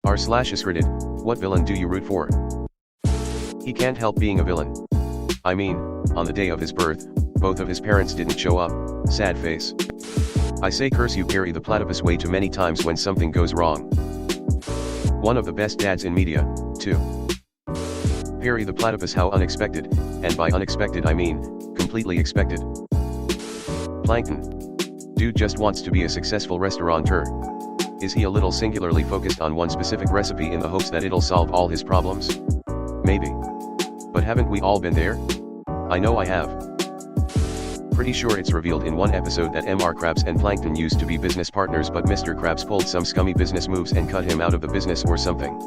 r/askreddit, what villain do you root for? He can't help being a villain. I mean, on the day of his birth, both of his parents didn't show up, sad face. I say curse you Perry the Platypus way too many times when something goes wrong. One of the best dads in media, too. Perry the Platypus how unexpected, and by unexpected I mean, completely expected. Plankton. Dude just wants to be a successful restaurateur. Is he a little singularly focused on one specific recipe in the hopes that it'll solve all his problems? Maybe. But haven't we all been there? I know I have. Pretty sure it's revealed in one episode that Mr. Krabs and Plankton used to be business partners but Mr. Krabs pulled some scummy business moves and cut him out of the business or something.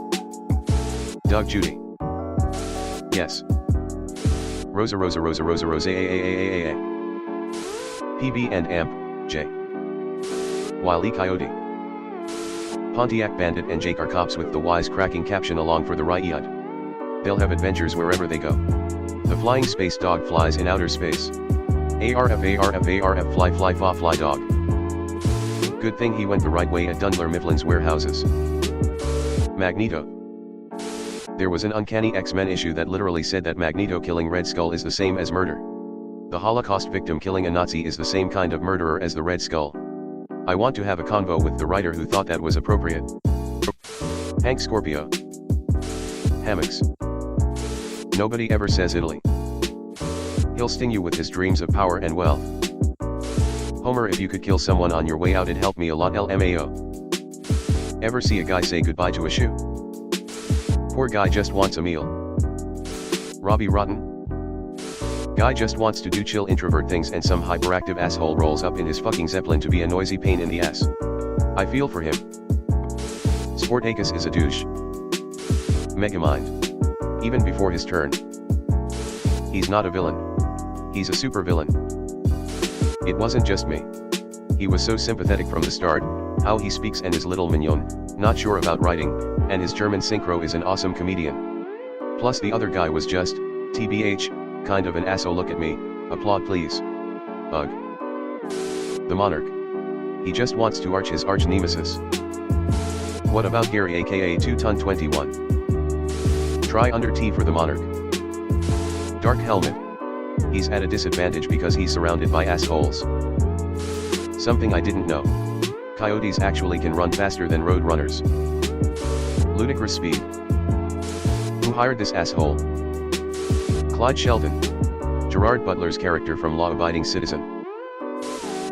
Doug Judy. Yes. Rosa a. PB and Amp, J. Wile E. Coyote. Pontiac Bandit and Jake are cops with the wise-cracking caption along for the ride. They'll have adventures wherever they go. The flying space dog flies in outer space. ARF fly dog. Good thing he went the right way at Dundler Mifflin's warehouses. Magneto. There was an uncanny X-Men issue that literally said that Magneto killing Red Skull is the same as murder. The Holocaust victim killing a Nazi is the same kind of murderer as the Red Skull. I want to have a convo with the writer who thought that was appropriate. Hank Scorpio. Hammocks. Nobody ever says Italy. He'll sting you with his dreams of power and wealth. Homer, if you could kill someone on your way out, it'd help me a lot. LMAO. Ever see a guy say goodbye to a shoe? Poor guy just wants a meal. Robbie Rotten. Guy just wants to do chill introvert things and some hyperactive asshole rolls up in his fucking Zeppelin to be a noisy pain in the ass. I feel for him. Sportacus is a douche. Megamind. Even before his turn. He's not a villain. He's a supervillain. It wasn't just me. He was so sympathetic from the start, how he speaks and is little mignon, not sure about writing, and his German synchro is an awesome comedian. Plus the other guy was just, TBH, kind of an asshole. Look at me, applaud please. Ugh. The Monarch. He just wants to arch his arch nemesis. What about Gary aka 2ton21? Try under T for the Monarch. Dark Helmet. He's at a disadvantage because he's surrounded by assholes. Something I didn't know. Coyotes actually can run faster than road runners. Ludicrous speed. Who hired this asshole? Clyde Sheldon. Gerard Butler's character from Law Abiding Citizen.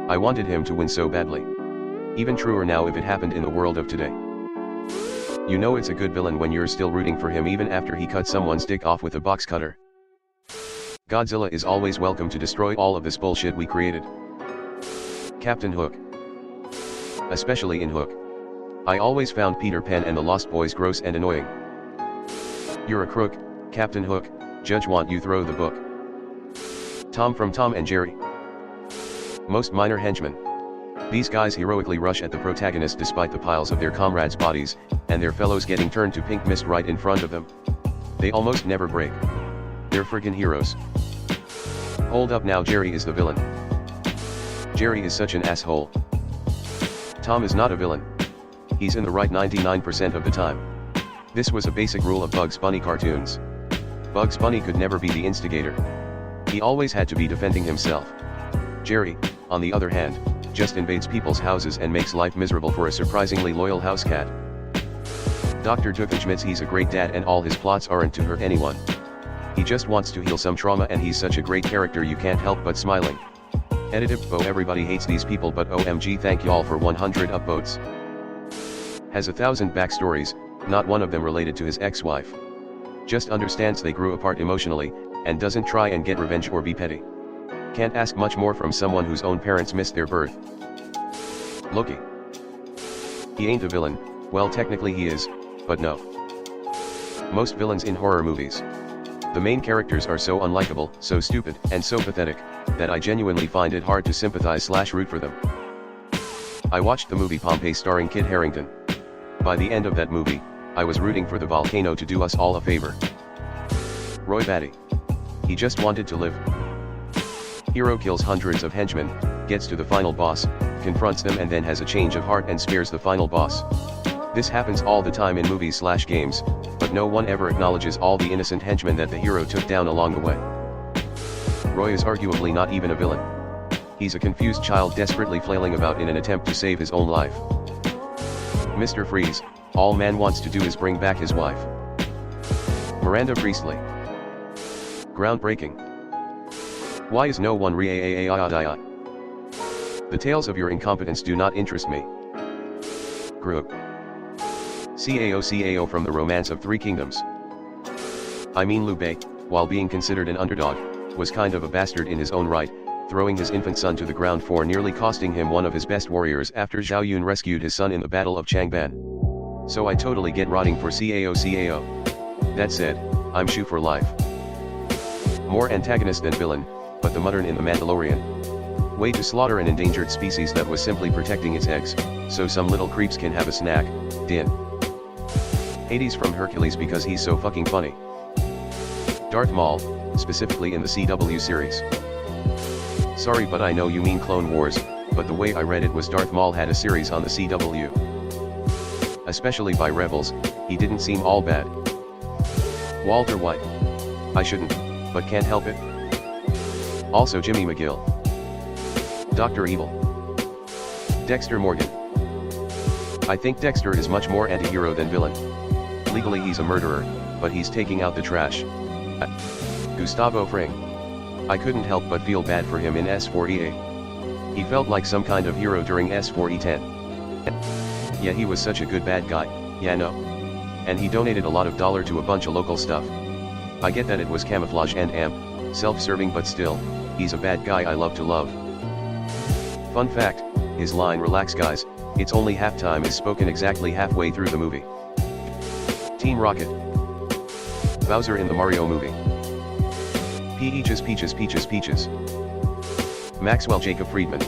I wanted him to win so badly. Even truer now if it happened in the world of today. You know it's a good villain when you're still rooting for him even after he cut someone's dick off with a box cutter. Godzilla is always welcome to destroy all of this bullshit we created. Captain Hook. Especially in Hook. I always found Peter Pan and the Lost Boys gross and annoying. You're a crook, Captain Hook, judge want you throw the book. Tom from Tom and Jerry. Most minor henchmen. These guys heroically rush at the protagonist despite the piles of their comrades' bodies, and their fellows getting turned to pink mist right in front of them. They almost never break. They're friggin' heroes. Hold up now, Jerry is the villain. Jerry is such an asshole. Tom is not a villain. He's in the right 99% of the time. This was a basic rule of Bugs Bunny cartoons. Bugs Bunny could never be the instigator. He always had to be defending himself. Jerry, on the other hand, just invades people's houses and makes life miserable for a surprisingly loyal house cat. Dr. Doofenshmirtz, he's a great dad and all his plots aren't to hurt anyone. He just wants to heal some trauma and he's such a great character you can't help but smiling. Editive, everybody hates these people but OMG thank y'all for 100 upvotes. Has 1,000 backstories, not one of them related to his ex-wife. Just understands they grew apart emotionally, and doesn't try and get revenge or be petty. Can't ask much more from someone whose own parents missed their birth. Loki. He ain't a villain, well technically he is, but no. Most villains in horror movies. The main characters are so unlikable, so stupid, and so pathetic, that I genuinely find it hard to sympathize/root for them. I watched the movie Pompeii starring Kit Harington. By the end of that movie, I was rooting for the volcano to do us all a favor. Roy Batty. He just wanted to live. Hero kills hundreds of henchmen, gets to the final boss, confronts them and then has a change of heart and spares the final boss. This happens all the time in movies/games, but no one ever acknowledges all the innocent henchmen that the hero took down along the way. Roy is arguably not even a villain. He's a confused child desperately flailing about in an attempt to save his own life. Mr. Freeze, all man wants to do is bring back his wife. Miranda Priestley. Groundbreaking. Why is no one re-a-a-a-a-a-a? The tales of your incompetence do not interest me. Grew up. CAO from the Romance of Three Kingdoms. I mean Liu Bei, while being considered an underdog, was kind of a bastard in his own right, throwing his infant son to the ground for nearly costing him one of his best warriors after Zhao Yun rescued his son in the Battle of Changban. So I totally get rotting for CAO. That said, I'm Shu for life. More antagonist than villain, but the Muttern in The Mandalorian. Way to slaughter an endangered species that was simply protecting its eggs, so some little creeps can have a snack. Din. Hades from Hercules because he's so fucking funny. Darth Maul, specifically in the CW series. Sorry but I know you mean Clone Wars, but the way I read it was Darth Maul had a series on the CW. Especially by Rebels, he didn't seem all bad. Walter White. I shouldn't, but can't help it. Also Jimmy McGill. Dr. Evil. Dexter Morgan. I think Dexter is much more anti-hero than villain. Legally he's a murderer, but he's taking out the trash. Gustavo Fring. I couldn't help but feel bad for him in S4EA. He felt like some kind of hero during S4E10. Yeah, he was such a good bad guy, yeah no. And he donated a lot of dollar to a bunch of local stuff. I get that it was camouflage and amp, self-serving, but still, he's a bad guy I love to love. Fun fact, his line "Relax guys, it's only halftime" is spoken exactly halfway through the movie. Team Rocket. Bowser in the Mario movie. Peaches. Maxwell Jacob Friedman.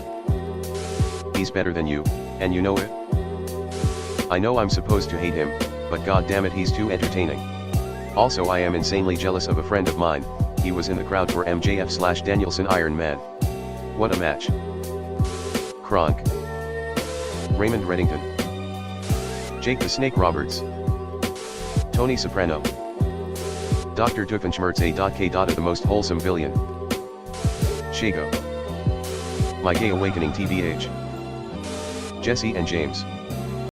He's better than you, and you know it? I know I'm supposed to hate him, but god damn it he's too entertaining. Also I am insanely jealous of a friend of mine, he was in the crowd for MJF/Danielson Iron Man. What a match. Kronk. Raymond Reddington. Jake the Snake Roberts. Tony Soprano. Dr. Doofenshmirtz A.K. The most wholesome villain. Shago. My Gay Awakening TBH. Jesse and James.